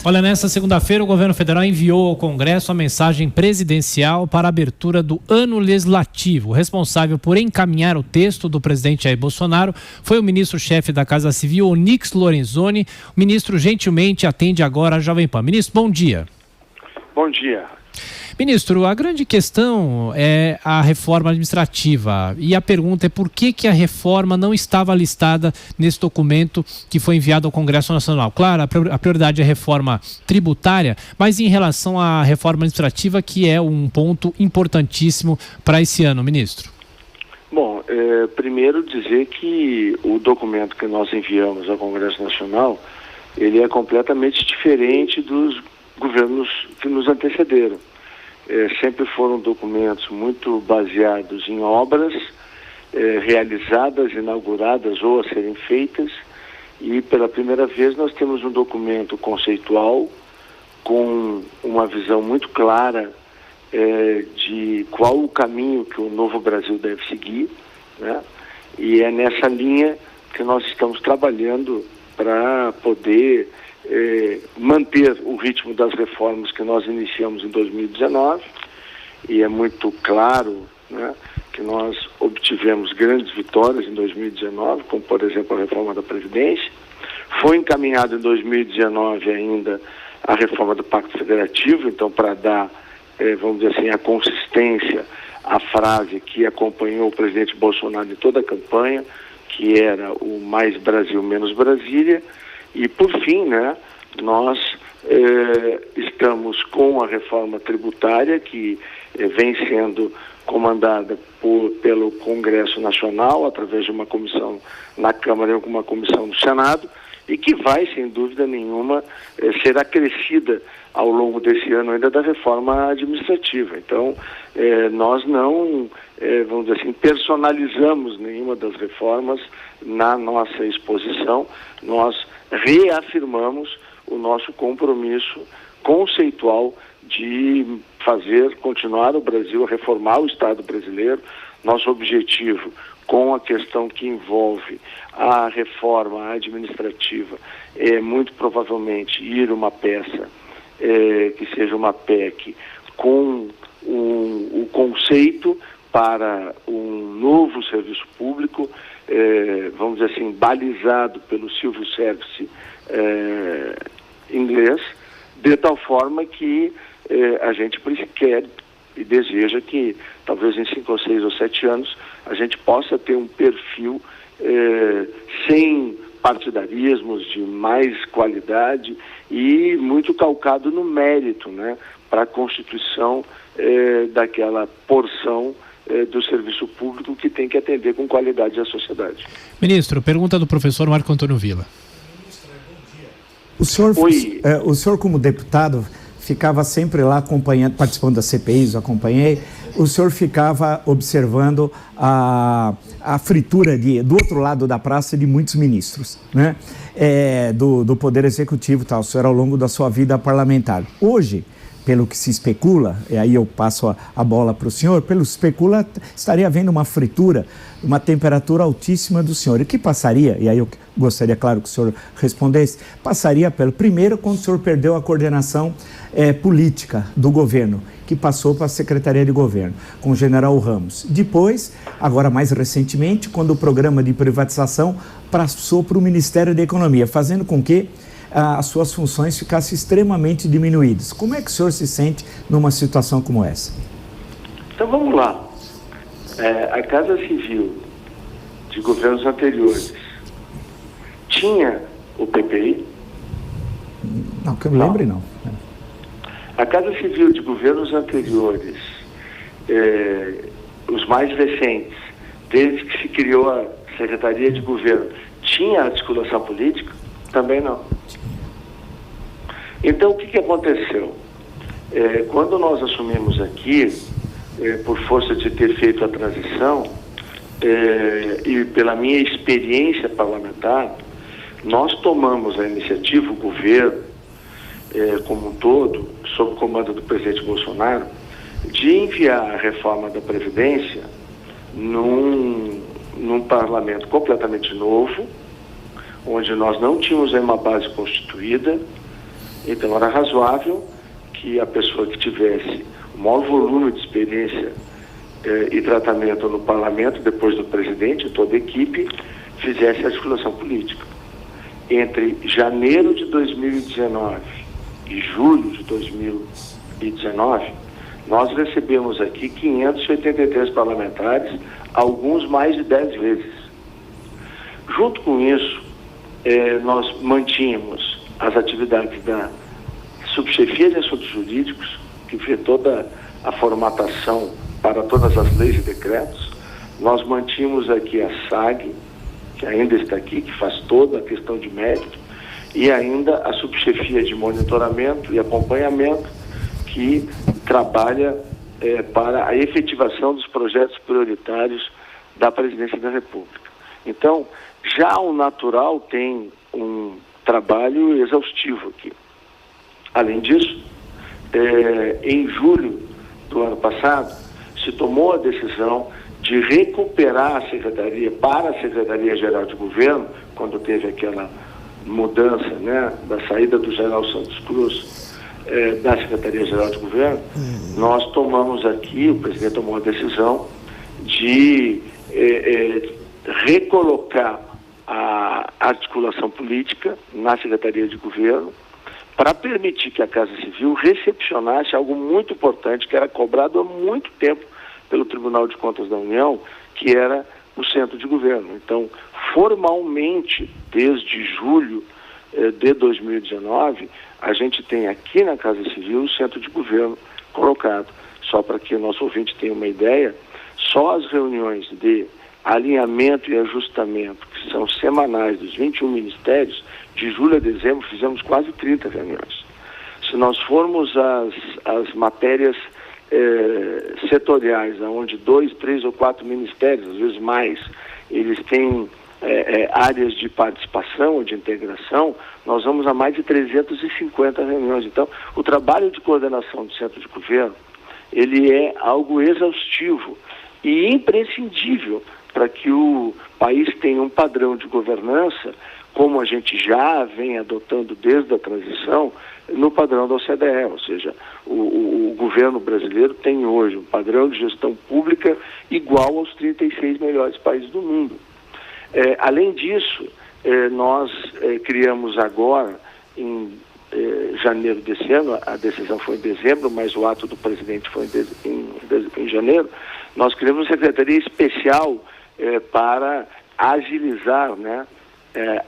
Olha, nesta segunda-feira o governo federal enviou ao Congresso a mensagem presidencial para a abertura do ano legislativo. O responsável por encaminhar o texto do presidente Jair Bolsonaro foi o ministro-chefe da Casa Civil, Onyx Lorenzoni. O ministro gentilmente atende agora a Jovem Pan. Ministro, bom dia. Bom dia. Ministro, a grande questão é a reforma administrativa e a pergunta é por que a reforma não estava listada nesse documento que foi enviado ao Congresso Nacional. Claro, a prioridade é a reforma tributária, mas em relação à reforma administrativa, que é um ponto importantíssimo para esse ano, ministro. Bom, primeiro dizer que o documento que nós enviamos ao Congresso Nacional, ele é completamente diferente dos governos que nos antecederam. Sempre foram documentos muito baseados em obras realizadas, inauguradas ou a serem feitas, e pela primeira vez nós temos um documento conceitual com uma visão muito clara de qual o caminho que o novo Brasil deve seguir, né? E é nessa linha que nós estamos trabalhando para poder manter o ritmo das reformas que nós iniciamos em 2019, e é muito claro, né, que nós obtivemos grandes vitórias em 2019, como por exemplo a reforma da Previdência. Foi encaminhado em 2019 ainda a reforma do Pacto Federativo, então para dar, vamos dizer assim, a consistência à frase que acompanhou o presidente Bolsonaro em toda a campanha, que era o mais Brasil, menos Brasília. E, por fim, né, nós estamos com a reforma tributária, que vem sendo comandada pelo Congresso Nacional, através de uma comissão na Câmara e uma comissão no Senado, e que vai, sem dúvida nenhuma, ser acrescida ao longo desse ano ainda da reforma administrativa. Então, nós não, vamos dizer assim, personalizamos nenhuma das reformas na nossa exposição. Nós reafirmamos o nosso compromisso conceitual de continuar o Brasil, reformar o Estado brasileiro. Nosso objetivo com a questão que envolve a reforma administrativa é muito provavelmente ir uma peça que seja uma PEC com o conceito para um novo serviço público, vamos dizer assim, balizado pelo Civil Service inglês, de tal forma que a gente quer e deseja que talvez em 5 ou 6 ou 7 anos a gente possa ter um perfil sem partidarismos, de mais qualidade e muito calcado no mérito, né, para a constituição daquela porção do serviço público que tem que atender com qualidade a sociedade. Ministro, pergunta do professor Marco Antônio Villa. O senhor como deputado ficava sempre lá acompanhando, participando da CPIs, eu acompanhei, o senhor ficava observando a fritura do outro lado da praça de muitos ministros, né? Do Poder Executivo e tal, o senhor ao longo da sua vida parlamentar. Hoje, pelo que se especula, e aí eu passo a bola para o senhor, pelo que se especula, estaria havendo uma fritura, uma temperatura altíssima do senhor. E que passaria, e aí eu gostaria, claro, que o senhor respondesse, passaria primeiro quando o senhor perdeu a coordenação política do governo, que passou para a Secretaria de Governo, com o general Ramos. Depois, agora mais recentemente, quando o programa de privatização passou para o Ministério da Economia, fazendo com que as suas funções ficassem extremamente diminuídas. Como é que o senhor se sente numa situação como essa? Então vamos lá. A Casa Civil de governos anteriores tinha o PPI? Não, que eu me lembre, não. A Casa Civil de governos anteriores, os mais recentes, desde que se criou a Secretaria de Governo, tinha articulação política? Também não. Então, o que aconteceu? Quando nós assumimos aqui, por força de ter feito a transição, e pela minha experiência parlamentar, nós tomamos a iniciativa, o governo como um todo, sob o comando do presidente Bolsonaro, de enviar a reforma da Previdência num parlamento completamente novo, onde nós não tínhamos uma base constituída, Então era razoável que a pessoa que tivesse o maior volume de experiência e tratamento no parlamento, depois do presidente, toda a equipe, fizesse a articulação política. Entre janeiro de 2019 e julho de 2019, nós recebemos aqui 583 parlamentares, alguns mais de 10 vezes. Junto com isso, nós mantínhamos as atividades da Subchefia de Assuntos Jurídicos, que vê toda a formatação para todas as leis e decretos. Nós mantínhamos aqui a SAG, que ainda está aqui, que faz toda a questão de mérito, e ainda a Subchefia de Monitoramento e Acompanhamento, que trabalha para a efetivação dos projetos prioritários da Presidência da República. Então, já o natural tem um trabalho exaustivo aqui. Além disso, em julho do ano passado, se tomou a decisão de recuperar a Secretaria para a Secretaria-Geral de Governo, quando teve aquela mudança, né, da saída do General Santos Cruz da Secretaria-Geral de Governo. Nós tomamos aqui, o presidente tomou a decisão de recolocar a articulação política na Secretaria de Governo para permitir que a Casa Civil recepcionasse algo muito importante que era cobrado há muito tempo pelo Tribunal de Contas da União, que era o Centro de Governo. Então, formalmente, desde julho de 2019, a gente tem aqui na Casa Civil o Centro de Governo colocado. Só para que o nosso ouvinte tenha uma ideia, só as reuniões de alinhamento e ajustamento, que são semanais dos 21 ministérios, de julho a dezembro fizemos quase 30 reuniões. Se nós formos as matérias setoriais, onde 2, 3 ou 4 ministérios, às vezes mais, eles têm áreas de participação ou de integração, nós vamos a mais de 350 reuniões. Então, o trabalho de coordenação do Centro de Governo, ele é algo exaustivo e imprescindível para que o país tenha um padrão de governança, como a gente já vem adotando desde a transição, no padrão da OCDE, ou seja, o governo brasileiro tem hoje um padrão de gestão pública igual aos 36 melhores países do mundo. Além disso, nós criamos agora, em janeiro desse ano, a decisão foi em dezembro, mas o ato do presidente foi em janeiro, nós criamos uma secretaria especial para agilizar, né,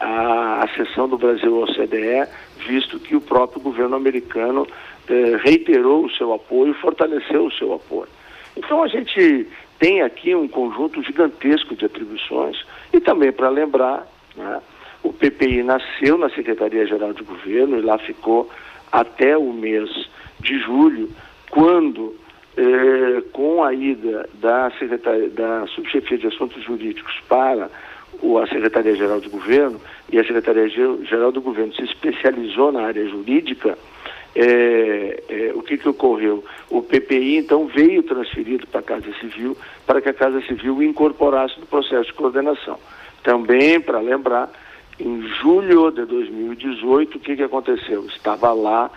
a acessão do Brasil ao OCDE, visto que o próprio governo americano reiterou o seu apoio, fortaleceu o seu apoio. Então a gente tem aqui um conjunto gigantesco de atribuições e também para lembrar, né, o PPI nasceu na Secretaria-Geral de Governo e lá ficou até o mês de julho, quando com a ida da Subchefia de Assuntos Jurídicos para a Secretaria-Geral de Governo, e a Secretaria-Geral do Governo se especializou na área jurídica, o que ocorreu? O PPI, então, veio transferido para a Casa Civil, para que a Casa Civil incorporasse no processo de coordenação. Também, para lembrar, em julho de 2018, o que aconteceu? Estava lá,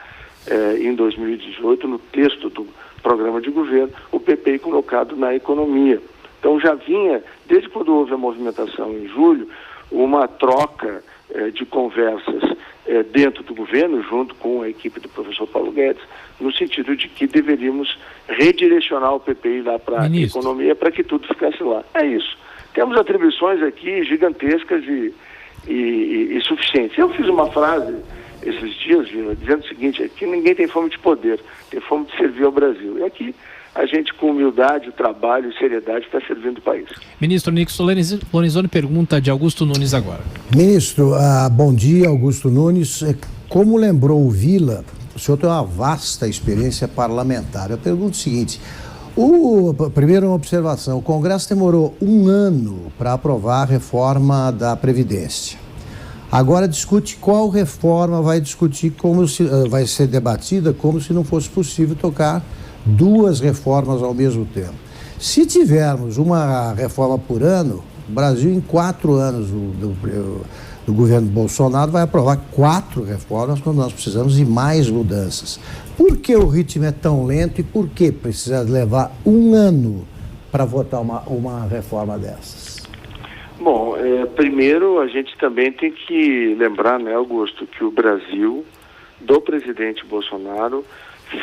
em 2018, no texto do programa de governo, o PPI colocado na economia. Então já vinha, desde quando houve a movimentação em julho, uma troca de conversas dentro do governo, junto com a equipe do professor Paulo Guedes, no sentido de que deveríamos redirecionar o PPI lá para a economia para que tudo ficasse lá. É isso. Temos atribuições aqui gigantescas e suficientes. Eu fiz uma frase esses dias, dizendo o seguinte: aqui ninguém tem fome de poder, tem fome de servir ao Brasil. E aqui a gente, com humildade, trabalho e seriedade, está servindo o país. Ministro Nixon Lorenzoni pergunta de Augusto Nunes agora. Ministro, bom dia, Augusto Nunes. Como lembrou o Vila, o senhor tem uma vasta experiência parlamentar. Eu pergunto o seguinte: primeiro, uma observação: o Congresso demorou 1 ano para aprovar a reforma da Previdência. Agora discute qual reforma vai vai ser debatida, como se não fosse possível tocar 2 reformas ao mesmo tempo. Se tivermos uma reforma por ano, o Brasil em 4 anos do governo Bolsonaro vai aprovar 4 reformas quando nós precisamos de mais mudanças. Por que o ritmo é tão lento e por que precisa levar 1 ano para votar uma reforma dessas? Bom, primeiro a gente também tem que lembrar, né, Augusto, que o Brasil, do presidente Bolsonaro,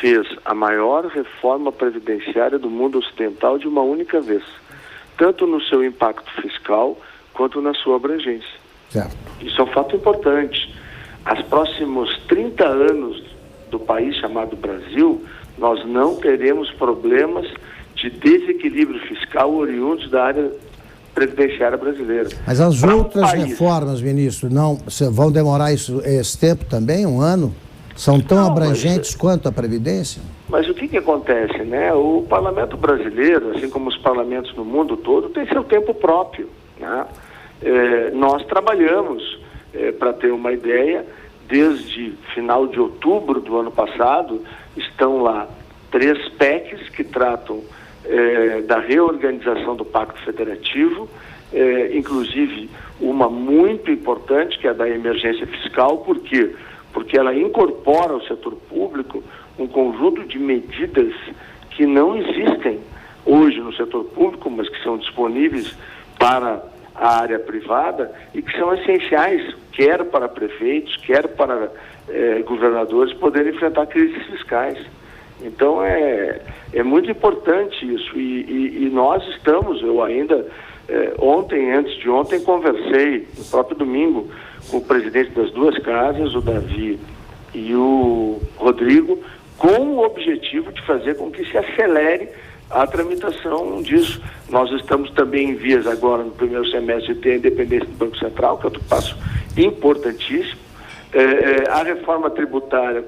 fez a maior reforma previdenciária do mundo ocidental de uma única vez, tanto no seu impacto fiscal quanto na sua abrangência. Certo. Isso é um fato importante. Os próximos 30 anos do país chamado Brasil, nós não teremos problemas de desequilíbrio fiscal oriundos da área previdenciária brasileira. Mas as outras reformas, ministro, não vão demorar esse tempo também, 1 ano? São tão abrangentes quanto a Previdência? Mas o que acontece, né? O parlamento brasileiro, assim como os parlamentos no mundo todo, tem seu tempo próprio, né? Nós trabalhamos, para ter uma ideia, desde final de outubro do ano passado, estão lá 3 PECs que tratam da reorganização do Pacto Federativo, inclusive uma muito importante, que é a da emergência fiscal. Por quê? Porque ela incorpora ao setor público um conjunto de medidas que não existem hoje no setor público, mas que são disponíveis para a área privada e que são essenciais, quer para prefeitos, quer para governadores poderem enfrentar crises fiscais. Então é muito importante isso e nós estamos, eu ainda ontem, antes de ontem, conversei no próprio domingo com o presidente das 2 casas, o Davi e o Rodrigo, com o objetivo de fazer com que se acelere a tramitação disso. Nós estamos também em vias agora, no primeiro semestre, de ter a independência do Banco Central, que é outro passo importantíssimo. A reforma tributária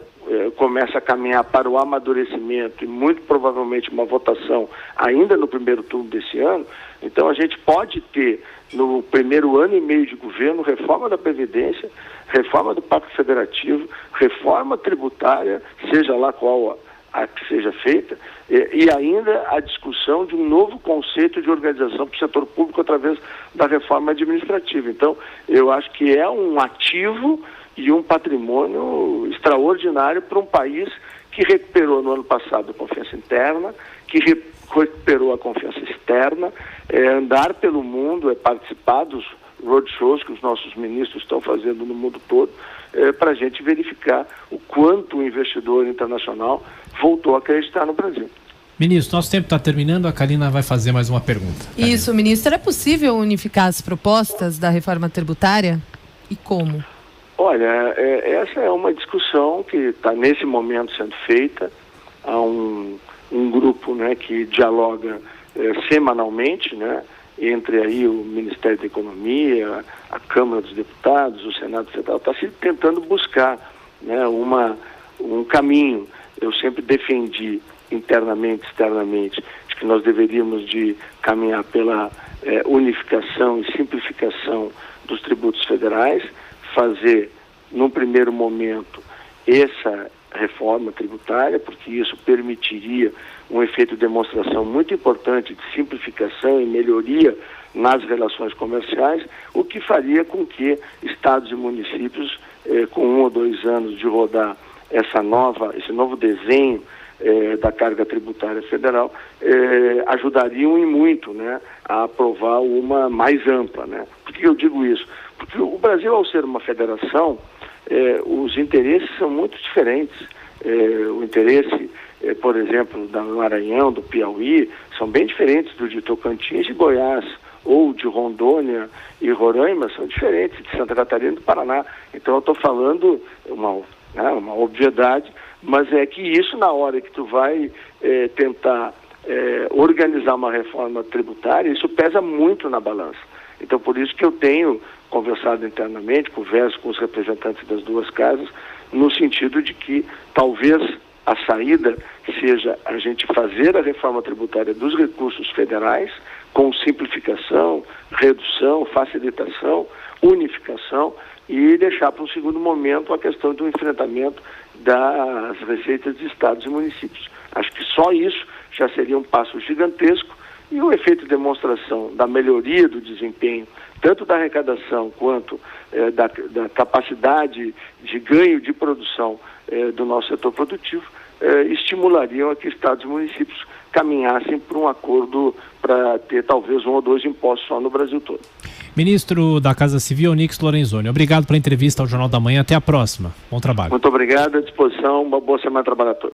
começa a caminhar para o amadurecimento e muito provavelmente uma votação ainda no primeiro turno desse ano. Então a gente pode ter no primeiro ano e meio de governo reforma da Previdência, reforma do Pacto Federativo, reforma tributária, seja lá qual a que seja feita, e ainda a discussão de um novo conceito de organização para o setor público através da reforma administrativa. Então eu acho que é um ativo e um patrimônio extraordinário para um país que recuperou no ano passado a confiança interna, que recuperou a confiança externa, andar pelo mundo, participar dos roadshows que os nossos ministros estão fazendo no mundo todo, para a gente verificar o quanto o investidor internacional voltou a acreditar no Brasil. Ministro, nosso tempo está terminando, a Karina vai fazer mais uma pergunta. Isso, ministro, é possível unificar as propostas da reforma tributária? E como? Olha, essa é uma discussão que está nesse momento sendo feita. Há um grupo, né, que dialoga semanalmente, né, entre aí o Ministério da Economia, a Câmara dos Deputados, o Senado Federal, está se tentando buscar, né, um caminho. Eu sempre defendi internamente, externamente, de que nós deveríamos de caminhar pela unificação e simplificação dos tributos federais, fazer, num primeiro momento, essa reforma tributária, porque isso permitiria um efeito de demonstração muito importante de simplificação e melhoria nas relações comerciais, o que faria com que estados e municípios, com 1 ou 2 anos de rodar esse novo desenho da carga tributária federal, ajudariam e muito, né, a aprovar uma mais ampla, né? Por que eu digo isso? Porque o Brasil, ao ser uma federação, os interesses são muito diferentes. O interesse, por exemplo, do Maranhão, do Piauí, são bem diferentes do de Tocantins e Goiás, ou de Rondônia e Roraima, são diferentes de Santa Catarina e do Paraná. Então eu estou falando uma obviedade, mas é que isso, na hora que tu vai tentar organizar uma reforma tributária, isso pesa muito na balança. Então por isso que eu tenho conversado internamente, converso com os representantes das 2 casas, no sentido de que talvez a saída seja a gente fazer a reforma tributária dos recursos federais com simplificação, redução, facilitação, unificação e deixar para um segundo momento a questão do enfrentamento das receitas de estados e municípios. Acho que só isso já seria um passo gigantesco E o efeito de demonstração da melhoria do desempenho, tanto da arrecadação quanto da capacidade de ganho de produção do nosso setor produtivo, estimulariam a que estados e municípios caminhassem para um acordo para ter talvez 1 ou 2 impostos só no Brasil todo. Ministro da Casa Civil, Onyx Lorenzoni, obrigado pela entrevista ao Jornal da Manhã. Até a próxima. Bom trabalho. Muito obrigado, à disposição. Uma boa semana de trabalho a todos.